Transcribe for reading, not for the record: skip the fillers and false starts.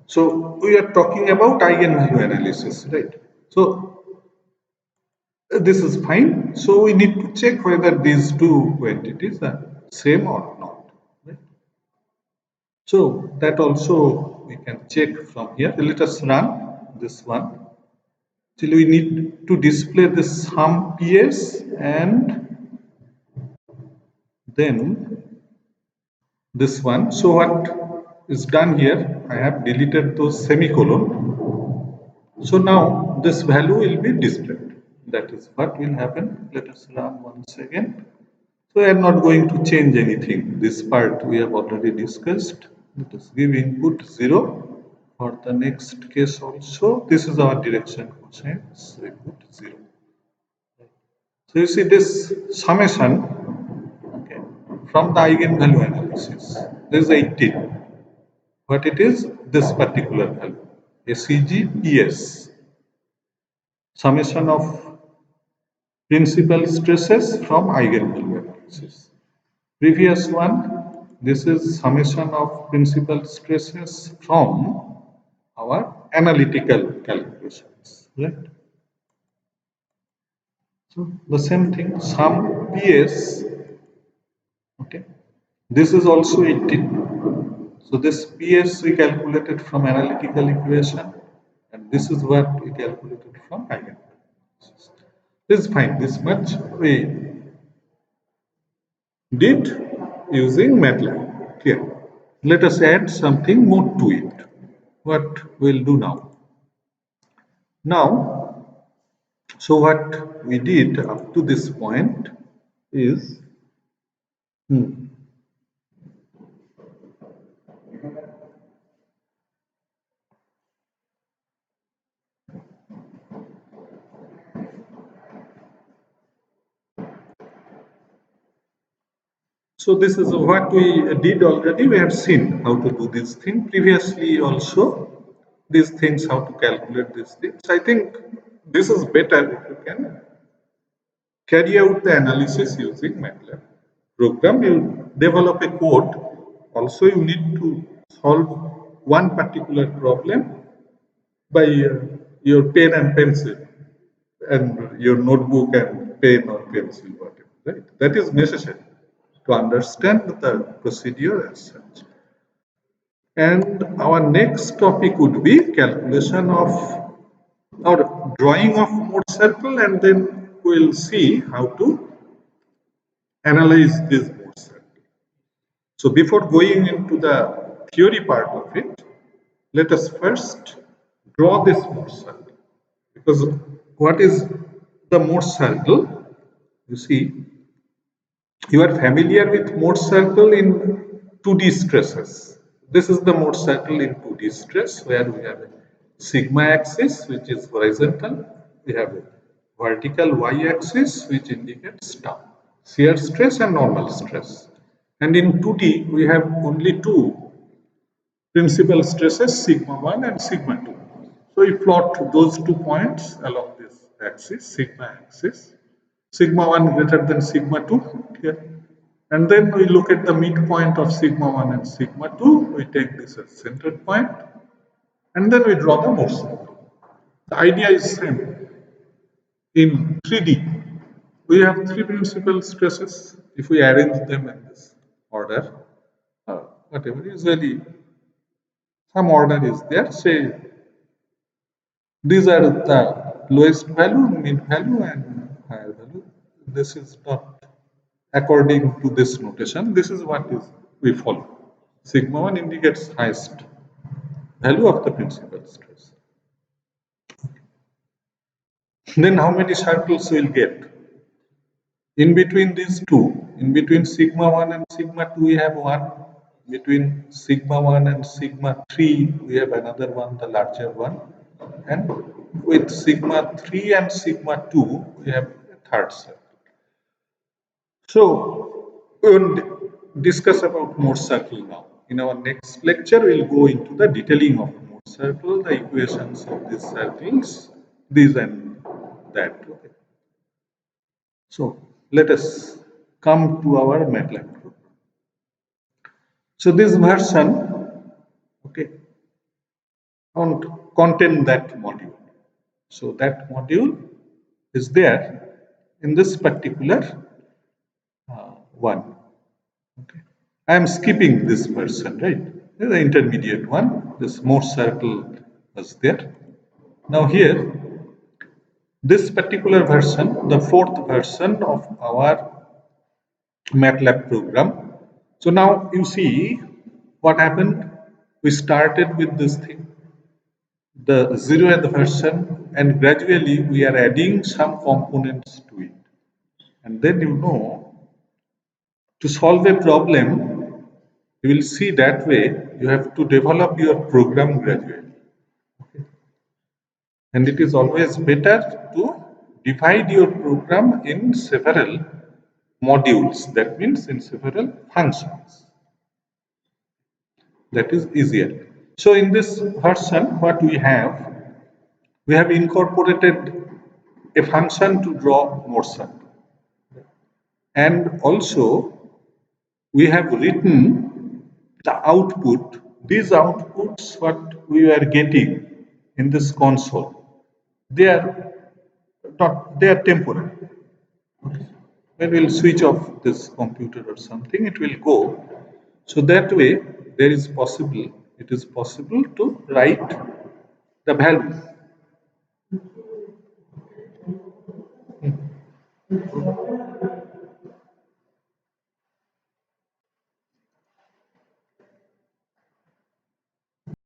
So we are talking about eigenvalue analysis, right? So this is fine. So we need to check whether these two quantities are same or not. Right? So that also we can check from here. Let us run this one. So we need to display the sum PS and then this one. So what is done here? I have deleted those semicolon. So now this value will be displayed. That is what will happen. Let us run once again. So I am not going to change anything. This part we have already discussed. Let us give input 0 for the next case also. This is our direction cosine. So we put 0. So you see this summation, okay, from the eigenvalue analysis. This is 18. What it is? This particular value. SEG summation of principal stresses from eigenvalue analysis. Previous one, this is summation of principal stresses from our analytical calculations, right? So the same thing, sum PS, okay. This is also 18. So this PS we calculated from analytical equation, and this is what we calculated from eigenvalue. This is fine. This much we did using MATLAB. Here, let us add something more to it. What we'll do now? Now, so what we did up to this point is, so this is what we did already. We have seen how to do this thing previously also. These things, how to calculate these things. I think this is better if you can carry out the analysis using MATLAB program. You develop a code. Also, you need to solve one particular problem by your pen and pencil and your notebook and pen or pencil, whatever. Right? That is necessary to understand the procedure as such. And our next topic would be calculation of or drawing of mode circle, and then we'll see how to analyze this mode circle. So before going into the theory part of it, let us first draw this mode circle. Because what is the mode circle? You see, you are familiar with mode circle in 2D stresses. This is the mode circle in 2D stress where we have a sigma axis which is horizontal. We have a vertical y-axis which indicates tau, shear stress and normal stress. And in 2D we have only two principal stresses, sigma 1 and sigma 2. So we plot those 2 points along this axis, sigma axis, sigma 1 greater than sigma 2 here. And then we look at the midpoint of sigma 1 and sigma 2, we take this as center point, and then we draw the mode circle. The idea is same. In 3D, we have three principal stresses. If we arrange them in this order, whatever, usually some order is there. Say these are the lowest value, mid value, and higher value. This is not according to this notation. This is what is we follow. Sigma 1 indicates highest value of the principal stress. Then how many circles we'll get? In between these two, in between sigma 1 and sigma 2, we have one. Between sigma 1 and sigma 3, we have another one, the larger one. And with sigma 3 and sigma 2, we have a third circle. So, we will discuss about mode circle now. In our next lecture, we will go into the detailing of mode circle, the equations of these circles, this and that. Okay. So, let us come to our MATLAB program. So, this version, Okay, and contain that module. So that module is there in this particular one. Okay, I am skipping this person, right? The intermediate one, this more circle was there. Now here, this particular version, the fourth version of our MATLAB program. So now you see what happened. We started with this thing, the 0th version, and gradually we are adding some components to it. And then to solve a problem, you will see that way you have to develop your program gradually. And it is always better to divide your program in several modules, that means in several functions. That is easier. So in this version, what we have incorporated a function to draw motion, and also we have written the output. These outputs, what we are getting in this console, they are not, they are temporary. When we'll switch off this computer or something, it will go. So that way, it is possible to write the values.